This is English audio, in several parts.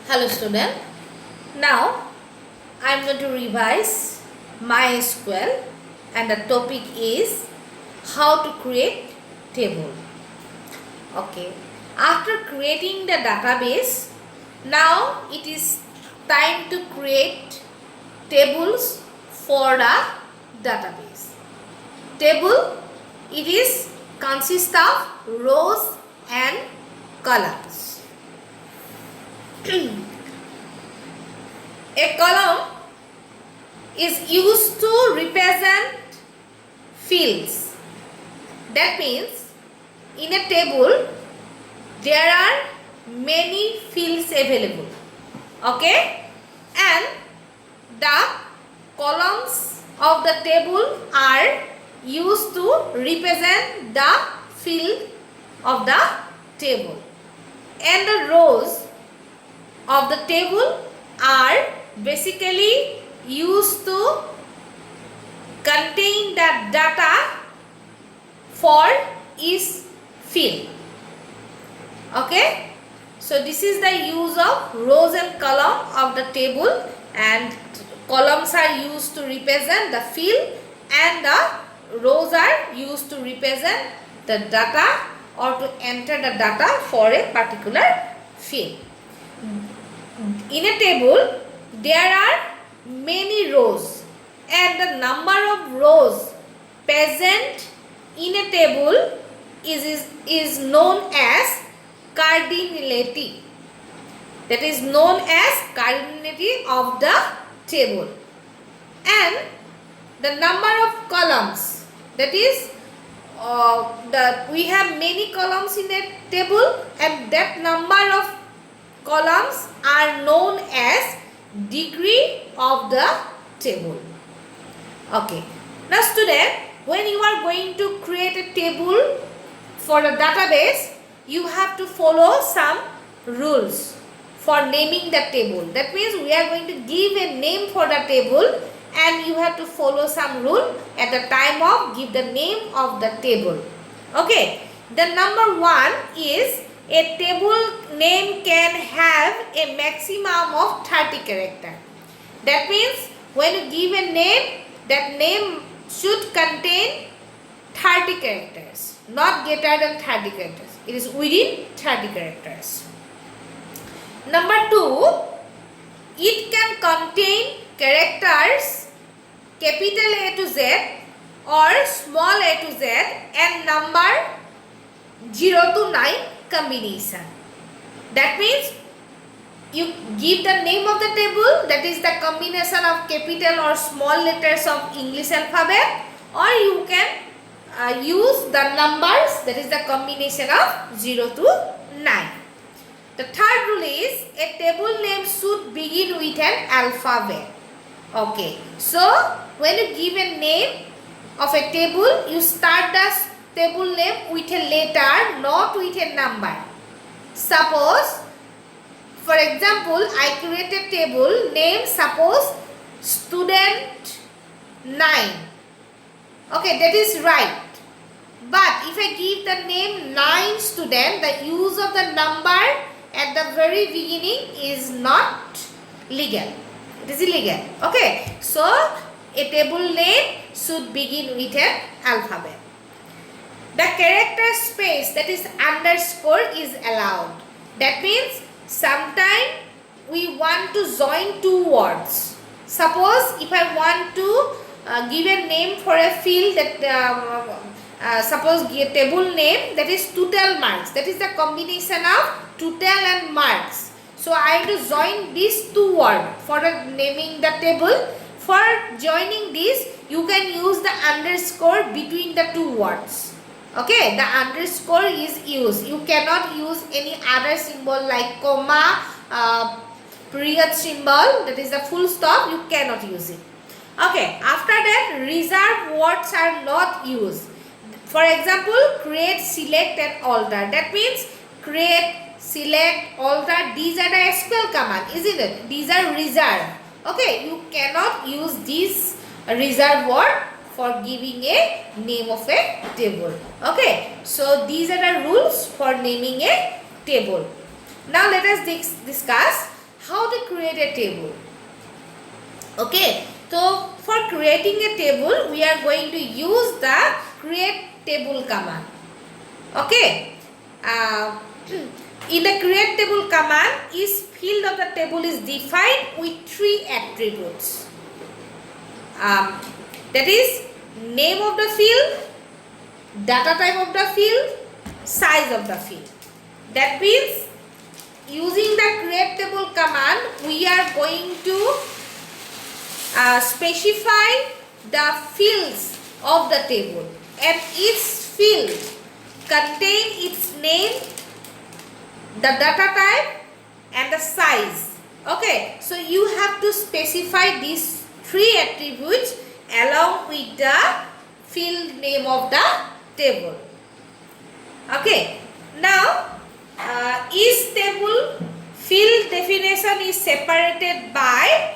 Hello student. Now I am going to revise MySQL and the topic is how to create table. Okay. After creating the database, now it is time to create tables for the database. Table, it is consists of rows and columns. A column is used to represent fields. That means in a table there are many fields available. Okay, and the columns of the table are used to represent the field of the table, and the rows of the table are basically used to contain the data for each field. Okay, so this is the use of rows and column of the table, and columns are used to represent the field and the rows are used to represent the data or to enter the data for a particular field. In a table there are many rows, and the number of rows present in a table is known as cardinality. That is known as cardinality of the table. And the number of columns, that is we have many columns in a table, and that number of columns are known as degree of the table. Okay. Now student, when you are going to create a table for the database, you have to follow some rules for naming the table. That means we are going to give a name for the table, and you have to follow some rule at the time of give the name of the table. Okay. The number 1 is a table name can have a maximum of 30 characters. That means when you give a name, that name should contain 30 characters, not greater than 30 characters. It is within 30 characters. Number 2, it can contain characters capital A to Z or small a to Z and number 0 to 9 combination. That means you give the name of the table, that is the combination of capital or small letters of English alphabet, or you can use the numbers, that is the combination of 0 to 9. The third rule is a table name should begin with an alphabet. Okay, so when you give a name of a table, you start the table name with a letter, not with a number. Suppose, for example, I create a table name, suppose student 9. Okay, that is right. But if I give the name 9 student, the use of the number at the very beginning is not legal. It is illegal. Okay, so a table name should begin with an alphabet. The character space, that is underscore, is allowed. That means sometimes we want to join two words. Suppose if I want to give a name for a field, that suppose a table name, that is total marks. That is the combination of total and marks. So I have to join these two words for naming the table. For joining this, you can use the underscore between the two words. Okay, the underscore is used. You cannot use any other symbol like comma, period symbol, that is the full stop, you cannot use it. Okay, after that, reserved words are not used. For example, create, select and alter. That means create, select, alter, these are the SQL command, isn't it? These are reserved. Okay, you cannot use these reserved word for giving a name of a table. Okay, so these are the rules for naming a table. Now let us discuss how to create a table. Okay, so for creating a table, we are going to use the create table command. Okay, in the create table command, each field of the table is defined with 3 attributes. That is name of the field, data type of the field, size of the field. That means using the create table command, we are going to specify the fields of the table, and each field contain its name, the data type and the size. Okay, so you have to specify these 3 attributes along with the field name of the table. Okay, now each table field definition is separated by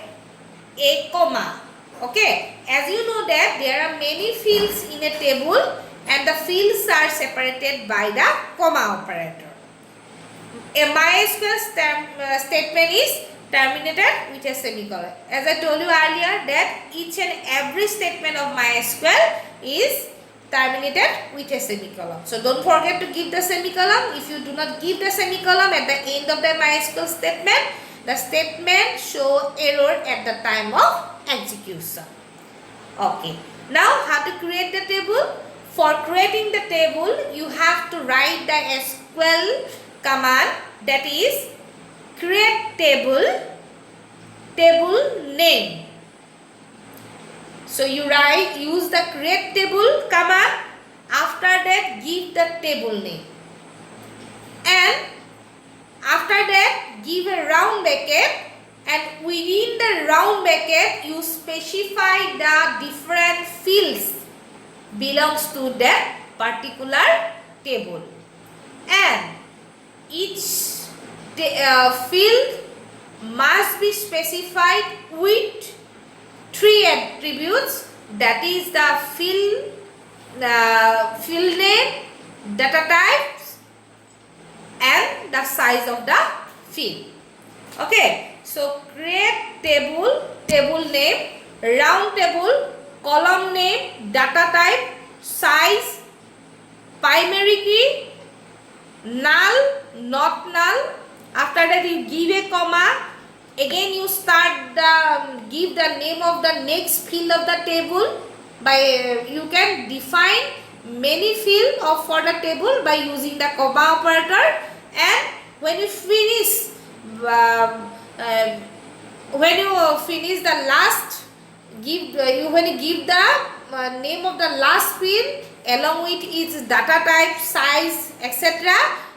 a comma. Okay, as you know that there are many fields in a table and the fields are separated by the comma operator. A MySQL statement is terminated with a semicolon. As I told you earlier that each and every statement of MySQL is terminated with a semicolon. So don't forget to give the semicolon. If you do not give the semicolon at the end of the MySQL statement, the statement show error at the time of execution. Okay. Now how to create the table? For creating the table, you have to write the SQL command, that is create table, table name. So you use the create table command. After that, give the table name, and after that give a round bracket, and within the round bracket you specify the different fields belongs to that particular table, and each field must be specified with 3 attributes, that is the field name, data types and the size of the field. Okay, so create table, table name, round table, column name, data type, size, primary key, null, not null. After that you give a comma. Again you start give the name of the next field of the table. By you can define many fields for the table by using the comma operator, and when you finish the last, when you give the name of the last field along with its data type, size, etc.,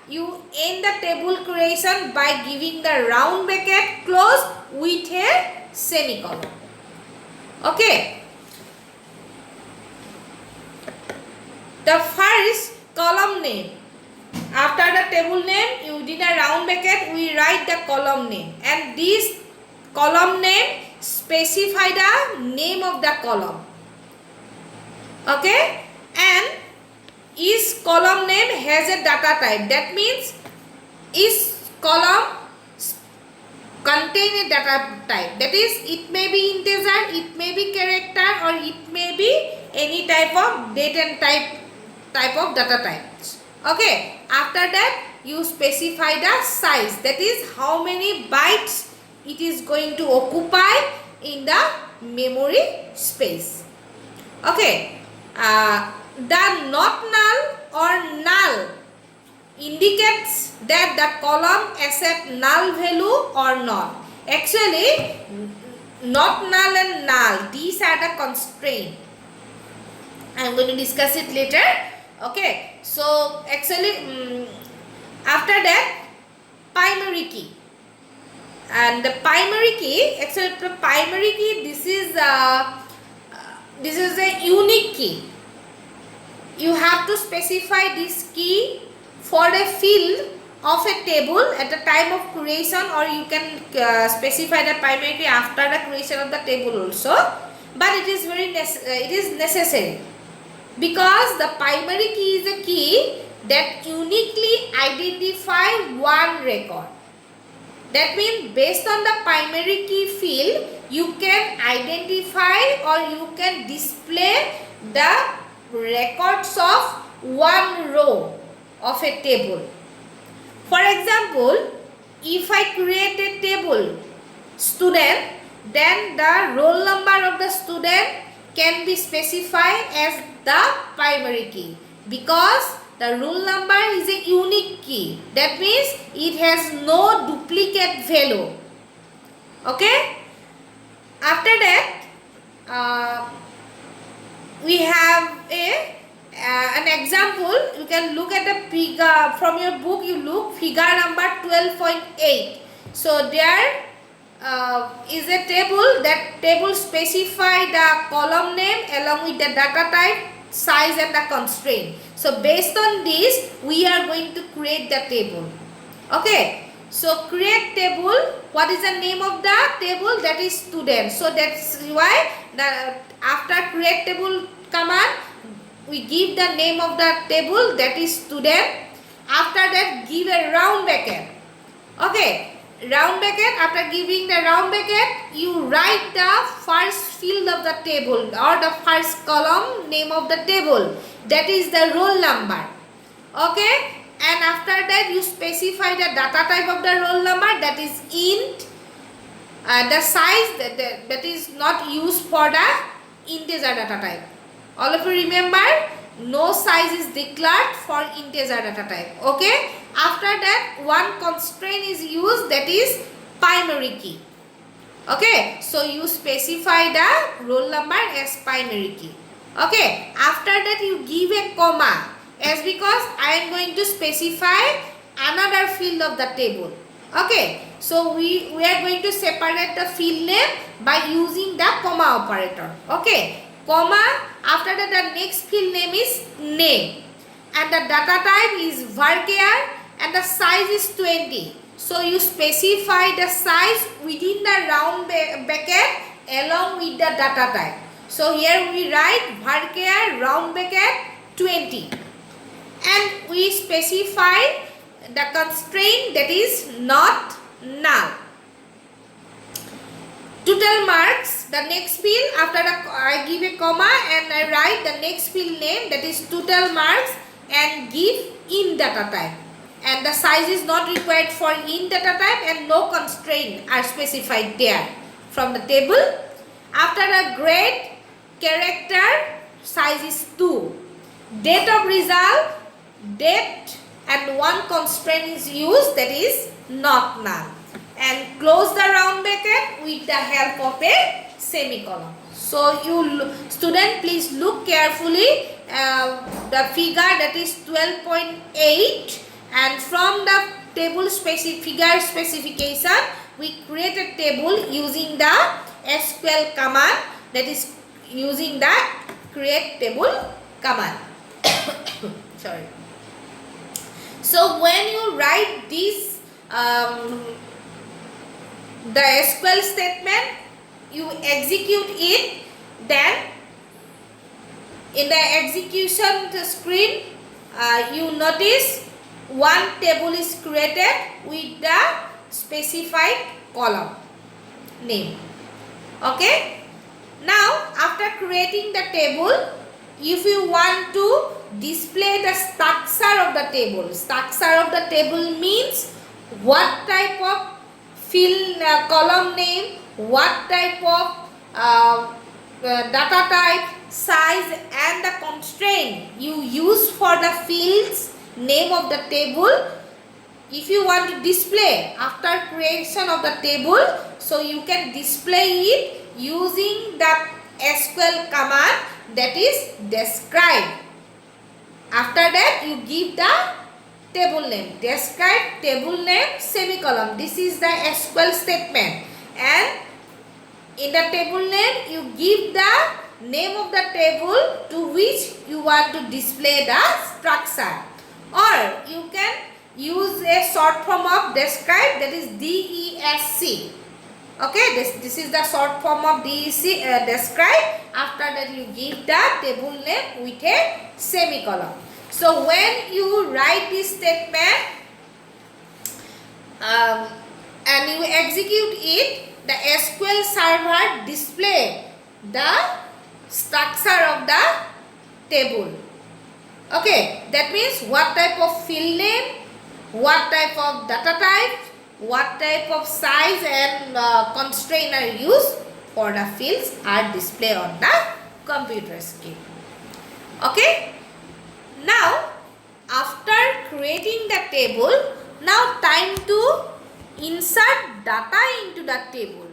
you end the table creation by giving the round bracket closed with a semicolon. Okay. The first column name. After the table name, you did a round bracket, we write the column name, and this column name specify the name of the column. Okay, and each column name has a data type. That means each column contain a data type. That is, it may be integer, it may be character, or it may be any type of date and type of data types. Okay, after that you specify the size, that is how many bytes it is going to occupy in the memory space. Okay, the not null or null indicates that the column accept null value or not. Actually, not null and null, these are the constraints. I am going to discuss it later. Okay, so actually after that, primary key. And the primary key, actually the primary key, this is a unique key. You have to specify this key for a field of a table at the time of creation, or you can specify the primary key after the creation of the table also. But it is necessary, because the primary key is a key that uniquely identify one record. That means based on the primary key field, you can identify or you can display the records of one row of a table. For example, if I create a table student, then the roll number of the student can be specified as the primary key, because the roll number is a unique key. That means it has no duplicate value. Okay. After that, we have an example. You can look at the figure from your book. You look figure number 12.8. So there is a table. That table specify the column name along with the data type, size and the constraint. So based on this, we are going to create the table. Okay. So create table. What is the name of the table? That is student. So that's why the after create table command, we give the name of the table, that is student. After that, give a round bracket. Okay. Round bracket. After giving the round bracket, you write the first field of the table or the first column name of the table. That is the roll number. Okay. And after that, you specify the data type of the roll number, that is int. The size that is not used for the integer data type. All of you remember, no size is declared for integer data type. Okay. After that, one constraint is used, that is primary key. Okay. So you specify the roll number as primary key. Okay. After that, you give a comma, as because I am going to specify another field of the table. Okay. So we are going to separate the field name by using the comma operator. Okay. Comma. After that, the next field name is name, and the data type is varchar, and the size is 20. So you specify the size within the round bracket along with the data type. So here we write varchar round bracket 20, and we specify the constraint, that is not null. Total marks, the next field. After I give a comma and I write the next field name, that is total marks, and give in data type. And the size is not required for in data type, and no constraint are specified there from the table. After the grade, character, size is 2. Date of result, date, and one constraint is used, that is not null. And close the round bracket with the help of a semicolon. So you student, please look carefully the figure, that is 12.8, and from the table figure specification, we create a table using the SQL command, that is using the create table command. Sorry. So when you write this the SQL statement, you execute it, then in the execution screen, you notice one table is created with the specified column name. Okay. Now after creating the table, if you want to display the structure of the table, structure of the table means what type of field column name, what type of data type, size and the constraint you use for the fields name of the table. If you want to display after creation of the table, so you can display it using the SQL command, that is describe. After that, you give the table name, describe table name semicolon. This is the SQL statement, and in the table name you give the name of the table to which you want to display the structure, or you can use a short form of describe, that is DESC. Okay, this is the short form of DESC, describe. After that, you give the table name with a semicolon. So when you write this statement, and you execute it, the SQL server display the structure of the table. Okay, that means what type of field name, what type of data type, what type of size and constraint are used for the fields are displayed on the computer screen. Okay, now after creating the table, now time to insert data into the table.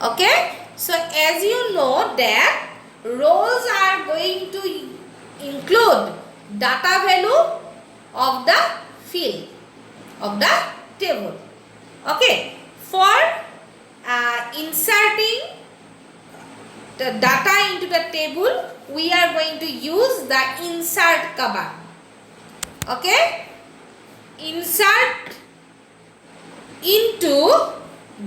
Okay, so as you know that rows are going to include data value of the field of the table. Okay, for inserting the data into the table, we are going to use the insert command. Okay, insert into,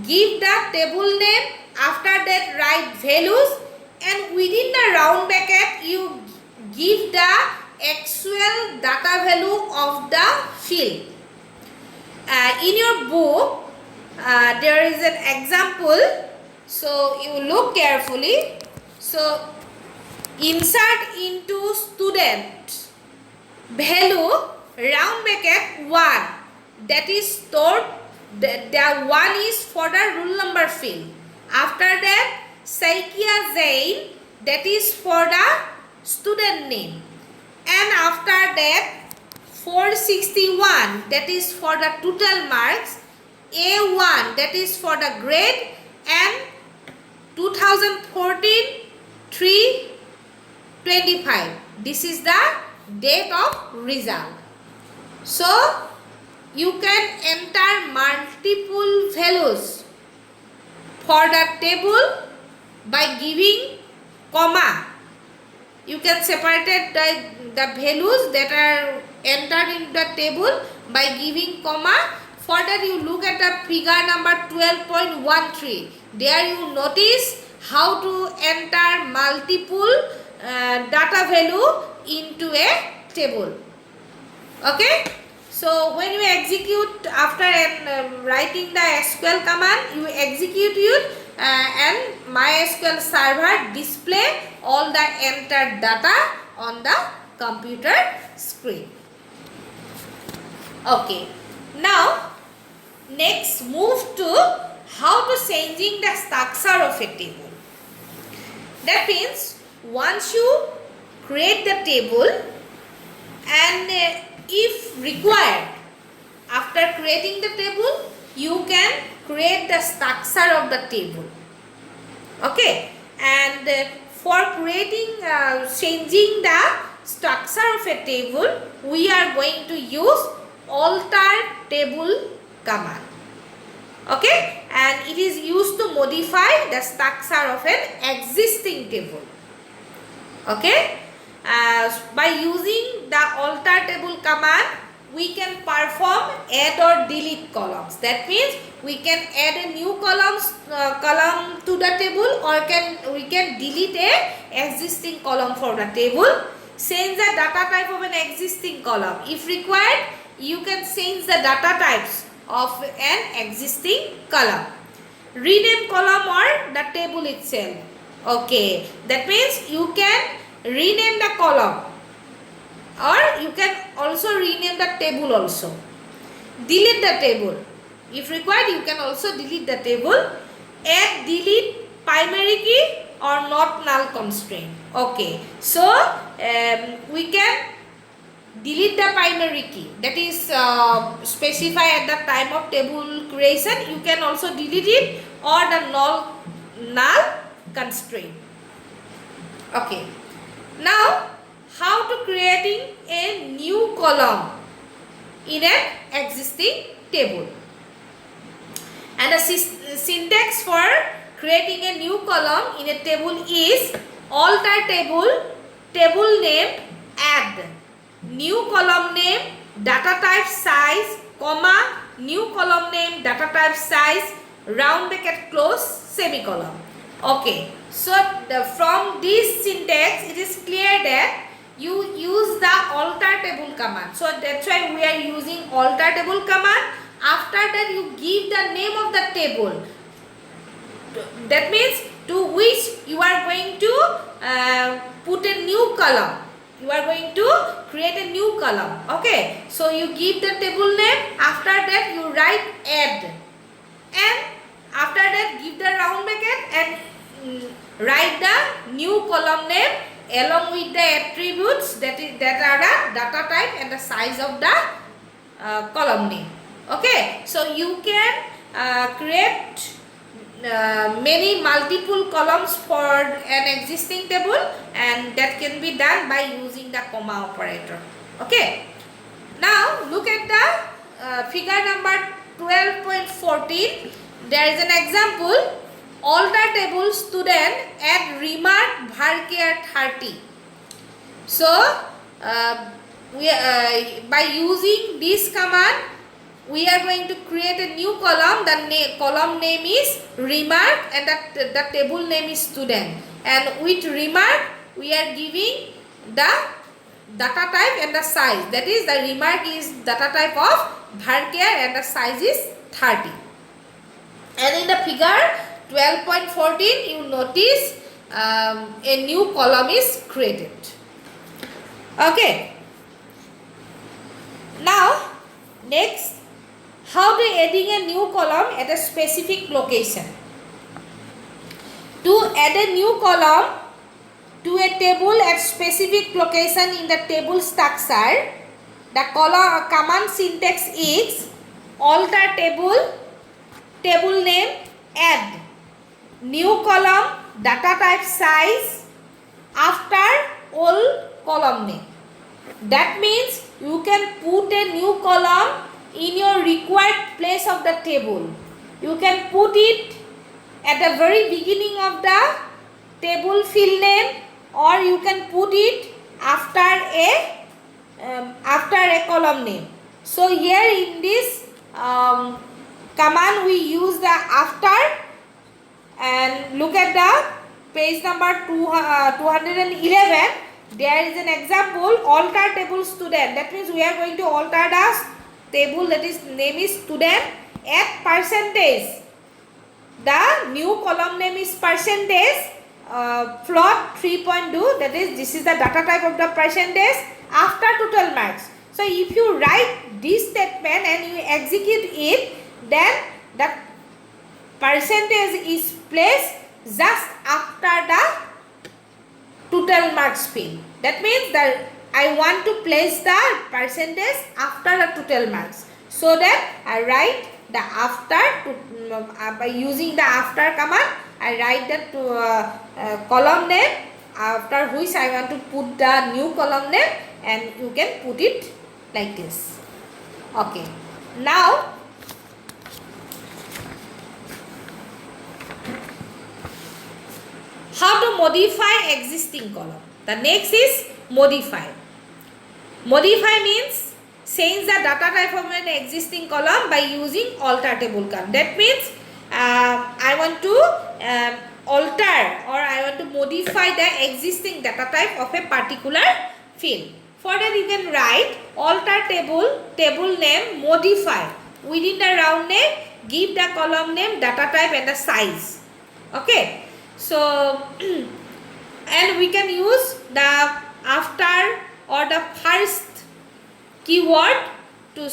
give the table name, after that write values, and within the round bracket you give the actual data value of the field. In your book there is an example, so you look carefully. So insert into student value round bracket 1, that is stored, the 1 is for the roll number field. After that Saikia Zain, that is for the student name, and after that 461, that is for the total marks, A1, that is for the grade, and 2014 3/25, this is the date of result. So you can enter multiple values for the table by giving comma. You can separate the values that are entered in the table by giving comma. For that you look at the figure number 12.13. There you notice how to enter multiple data value into a table. Okay. So when you execute, after writing the SQL command, you execute it and MySQL server display all the entered data on the computer screen. Okay, now next move to how to changing the structure of a table. That means once you create the table and if required, after creating the table, you can create the structure of the table. Okay, and for creating, changing the structure of a table, we are going to use alter table command. Okay, and it is used to modify the structure of an existing table. Okay. By using the alter table command, we can perform add or delete columns. That means we can add a new column to the table, or we can delete a existing column for the table. Change the data type of an existing column. If required, you can change the data types of an existing column. Rename column or the table itself. Okay, that means you can rename the column, or you can also rename the table also. Delete the table. If required, you can also delete the table. Add, delete primary key or not null constraint. Okay, so we can delete the primary key, that is specified at the time of table creation. You can also delete it, or the null constraint. Okay. Now, how to creating a new column in an existing table. And the syntax for creating a new column in a table is alter table, table name, add, new column name, data type size, comma, new column name, data type size, round bracket close, semicolon. Okay, so from this syntax it is clear that you use the alter table command. So that's why we are using alter table command After that you give the name of the table. That means to which you are going to put a new column. You are going to create a new column. Okay, so you give the table name. After that you write add, and after that give the round bracket and write the new column name along with the attributes that are the data type and the size of the column name. Okay, so you can create many multiple columns for an existing table, and that can be done by using the comma operator. Okay, now look at the figure number 12.14. There is an example. Alter table student add remark varchar 30. So by using this command we are going to create a new column. The column name is remark and the table name is student, and with remark we are giving the data type and the size. That is, the remark is data type of varchar and the size is 30. And in the figure 12.14 you notice a new column is created. Okay, now next, how to adding a new column at a specific location. To add a new column to a table at specific location in the table structure, the command syntax is alter table, table name, add, new column, data type, size, after old column name. That means you can put a new column in your required place of the table. You can put it at the very beginning of the table field name, or you can put it after a column name. So here in this command we use the after, and look at the page number 211. There is an example, alter table student. That means we are going to alter the table that is name is student at percentage. The new column name is percentage, float 3.2. That is, this is the data type of the percentage after total marks. So if you write this statement and you execute it, then the percentage is placed just after the total marks field. That means that I want to place the percentage after the total marks, so that I write the after by using the after command. I write the column name after which I want to put the new column name, and you can put it like this. Okay, now how to modify existing column. The next is modify. Modify means change the data type of an existing column by using alter table command. That means I want to alter, or I want to modify the existing data type of a particular field. For that you can write alter table, table name, modify. Within the round name, give the column name, data type and the size. Okay, so and we can use the after or the first keyword to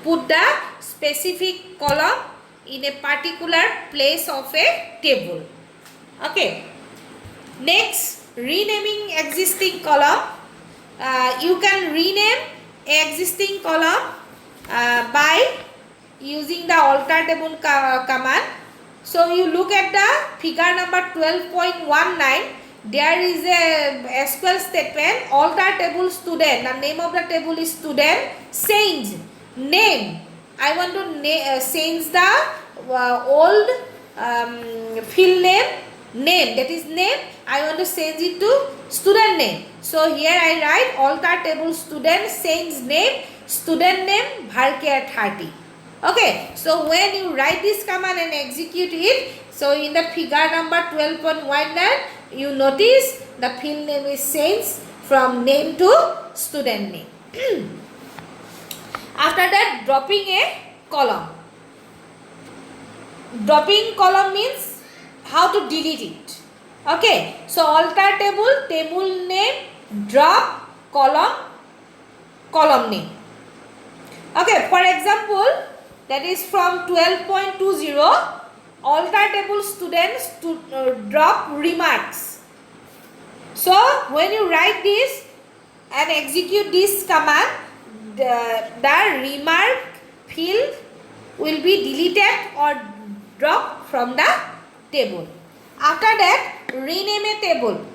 put the specific column in a particular place of a table. Okay, next, renaming existing column. You can rename existing column by using the alter table command. So you look at the figure number 12.19. There is a SQL statement, alter table student. The name of the table is student. Change name. I want to change the old field name, that is name. I want to change it to student name. So here I write alter table student, change name, student name varchar 30. Okay, so when you write this command and execute it, so in the figure number 12.19, you notice the field name is changed from name to student name. After that, dropping a column. Dropping column means how to delete it. Okay, so alter table, table name, drop, column name. Okay, for example, that is from 12.20, alter table students to drop remarks. So when you write this and execute this command, the remark field will be deleted or dropped from the table. After that, rename a table.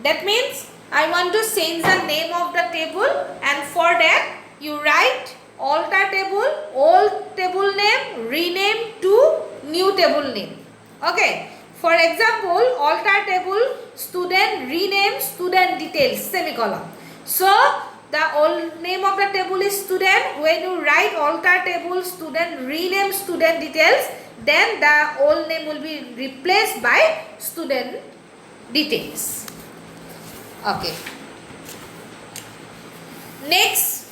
That means I want to change the name of the table, and for that you write alter table, old table name, rename to new table name. Okay. For example, alter table student, rename student details, semicolon. So the old name of the table is student. When you write alter table student, rename student details, then the old name will be replaced by student details. Okay. Next,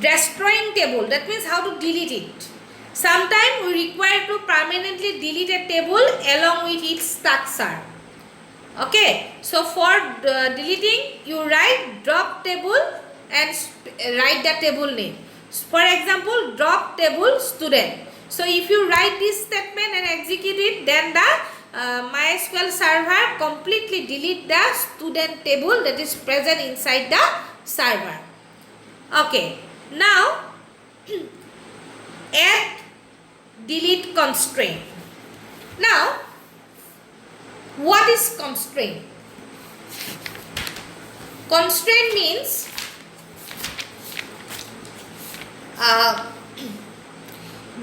destroying table. That means how to delete it. Sometimes we require to permanently delete a table along with its structure. Okay. So for deleting, you write drop table and write the table name. For example, drop table student. So if you write this statement and execute it, then the MySQL server completely delete the student table that is present inside the server. Okay. Now add delete constraint. Now what is constraint? Constraint means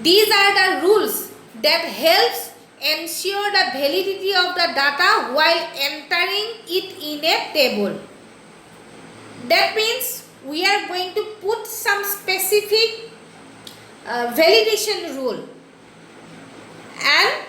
these are the rules that helps ensure the validity of the data while entering it in a table. That means we are going to put some specific validation rule, and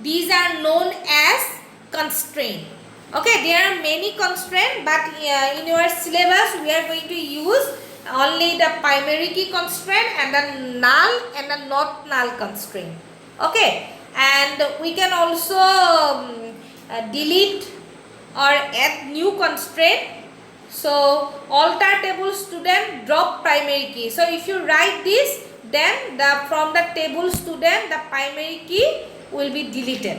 these are known as constraint. Okay, there are many constraints, but in your syllabus we are going to use only the primary key constraint and the null and the not null constraint. Okay, and we can also delete or add new constraint. So alter table student, drop primary key. So if you write this, then from the table student the primary key will be deleted.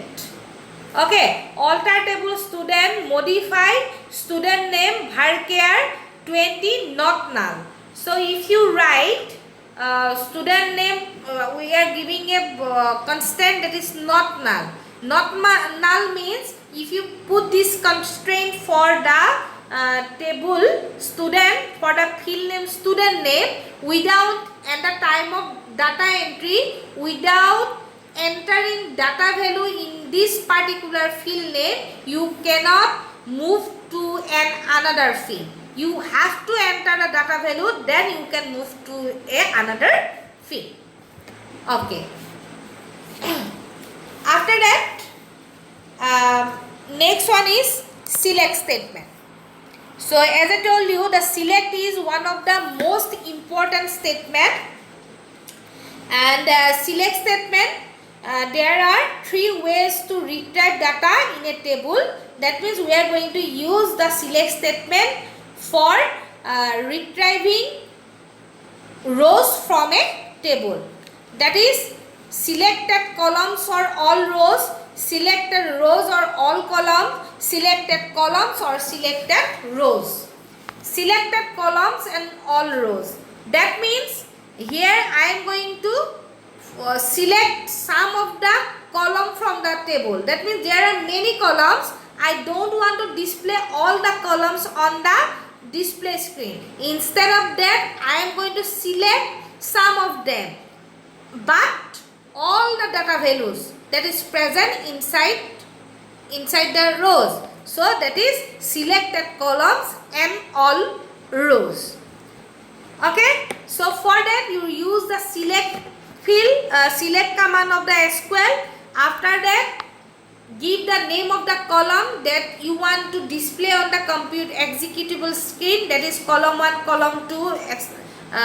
Okay, alter table student, modify student name varchar 20 not null. So if you write student name, we are giving a constant that is not null. Not null means if you put this constraint for the table student, for the field name student name, without at the time of data entry, without entering data value in this particular field name, you cannot move to another field. You have to enter the data value, then you can move to another field. Okay. After that, next one is select statement. So as I told you, the select is one of the most important statement, and select statement, there are three ways to retrieve data in a table. That means we are going to use the select statement for retrieving rows from a table. That is, selected columns or all rows, selected rows or all columns, selected columns or selected rows. Selected columns and all rows. That means here I am going to select some of the column from the table. That means there are many columns. I don't want to display all the columns on the display screen. Instead of that, I am going to select some of them, but all the data values that is present inside the rows. So that is selected columns and all rows. Okay, so for that you use the select field, select command of the SQL. After that, give the name of the column that you want to display on the computer executable screen, that is column 1, column 2.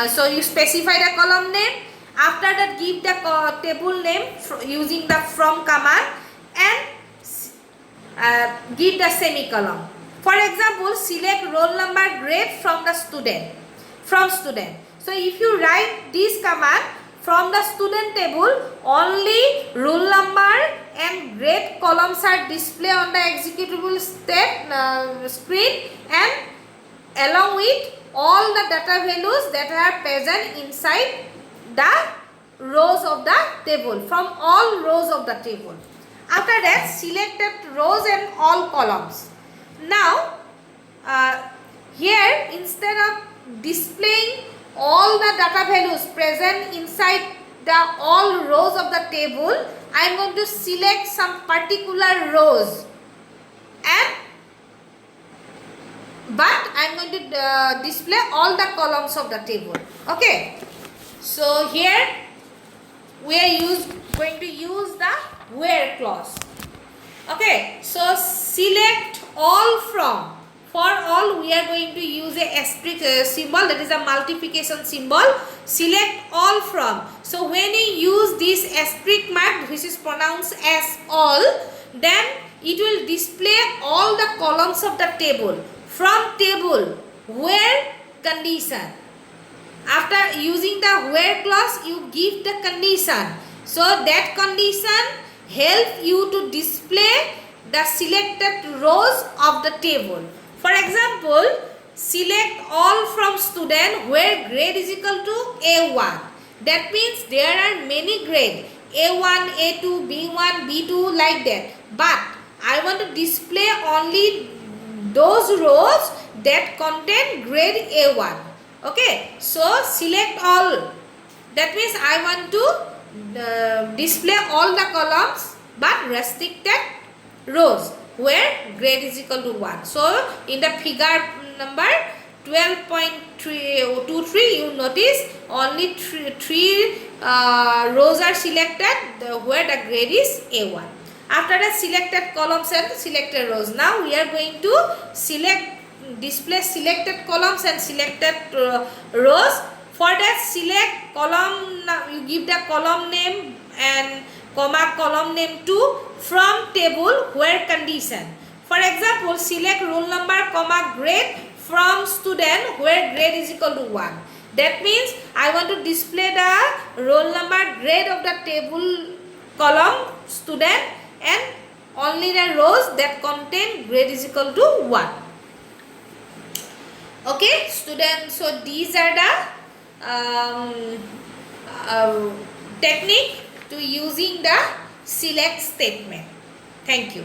So you specify the column name. After that, give the table name using the from command and give the semicolon. For example, select roll number grade from the student. So if you write this command, from the student table, only roll number and grade columns are displayed on the executable screen, and along with all the data values that are present inside the rows of the table, from all rows of the table. After that, select rows and all columns. Now, here instead of displaying all the data values present inside the all rows of the table, I am going to select some particular rows, but I am going to display all the columns of the table. Okay. So here we are going to use the where clause. Okay. So select all from. For all, we are going to use a asterisk symbol, that is a multiplication symbol. Select all from. So when you use this asterisk mark, which is pronounced as all, then it will display all the columns of the table. From table, where condition. After using the where clause, you give the condition. So that condition helps you to display the selected rows of the table. For example, select all from student where grade is equal to A1. That means there are many grades, A1, A2, B1, B2, like that. But I want to display only those rows that contain grade A1. Okay, so select all. That means I want to display all the columns but restricted rows where grade is equal to 1. So in the figure number 12.23, you notice only three rows are selected where the grade is A1. After that, selected columns and selected rows. Now we are going to display selected columns and selected rows. For that, select column, you give the column name and comma column name to from table where condition. For example, select roll number comma grade from student where grade is equal to 1. That means I want to display the roll number grade of the table column student and only the rows that contain grade is equal to 1. Okay, students, so these are the technique to using the select statement. Thank you.